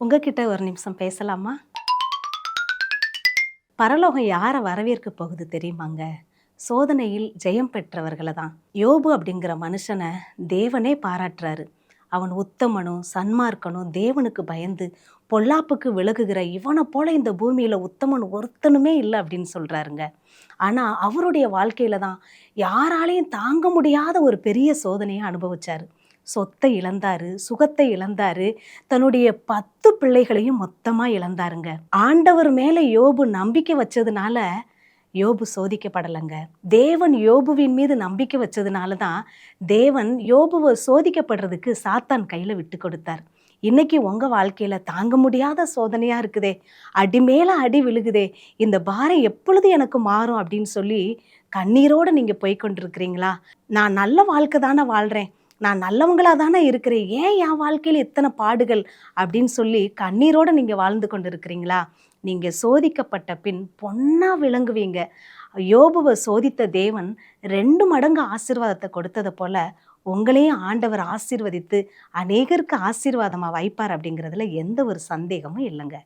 உங்ககிட்ட ஒரு நிமிஷம் பேசலாமா? பரலோகம் யாரை வரவேற்க போகுது தெரியுமாங்க? சோதனையில் ஜெயம் பெற்றவர்களை தான். யோபு அப்படிங்கிற மனுஷனை தேவனே பாராட்டுறாரு. அவன் உத்தமனும் சன்மார்க்கனும், தேவனுக்கு பயந்து பொல்லாப்புக்கு விலகுகிற இவனை போல இந்த பூமியில உத்தமன் ஒருத்தனுமே இல்லை அப்படின்னு சொல்றாருங்க. ஆனா அவருடைய வாழ்க்கையில தான் யாராலையும் தாங்க முடியாத ஒரு பெரிய சோதனையை அனுபவிச்சாரு. சொத்தை இழந்தாரு, சுகத்தை இழந்தாரு, தன்னுடைய 10 பிள்ளைகளையும் மொத்தமா இழந்தாருங்க. ஆண்டவர் மேல யோபு நம்பிக்கை வச்சதுனால யோபு சோதிக்கப்படலைங்க. தேவன் யோபுவின் மீது நம்பிக்கை வச்சதுனால தான் தேவன் யோபுவை சோதிக்கப்படுறதுக்கு சாத்தான் கையில விட்டு கொடுத்தார். இன்னைக்கு உங்க வாழ்க்கையில தாங்க முடியாத சோதனையா இருக்குதே, அடி மேல அடி விழுகுதே, இந்த பாரம் எப்பொழுது எனக்கு மாறும் அப்படின்னு சொல்லி கண்ணீரோட நீங்க போய் கொண்டிருக்கிறீங்களா? நான் நல்ல வாழ்க்கை தானே வாழ்றேன், நான் நல்லவங்களா தானே இருக்கிறேன், ஏன் என் வாழ்க்கையில் இத்தனை பாடுகள் அப்படின்னு சொல்லி கண்ணீரோடு நீங்கள் வாழ்ந்து கொண்டு இருக்கிறீங்களா? நீங்கள் சோதிக்கப்பட்ட பின் பொன்னா விளங்குவீங்க. யோபுவை சோதித்த தேவன் 2 மடங்கு ஆசீர்வாதத்தை கொடுத்ததை போல உங்களையும் ஆண்டவர் ஆசீர்வதித்து அநேகருக்கு ஆசீர்வாதமாக வைப்பார் அப்படிங்கிறதுல எந்த ஒரு சந்தேகமும் இல்லைங்க.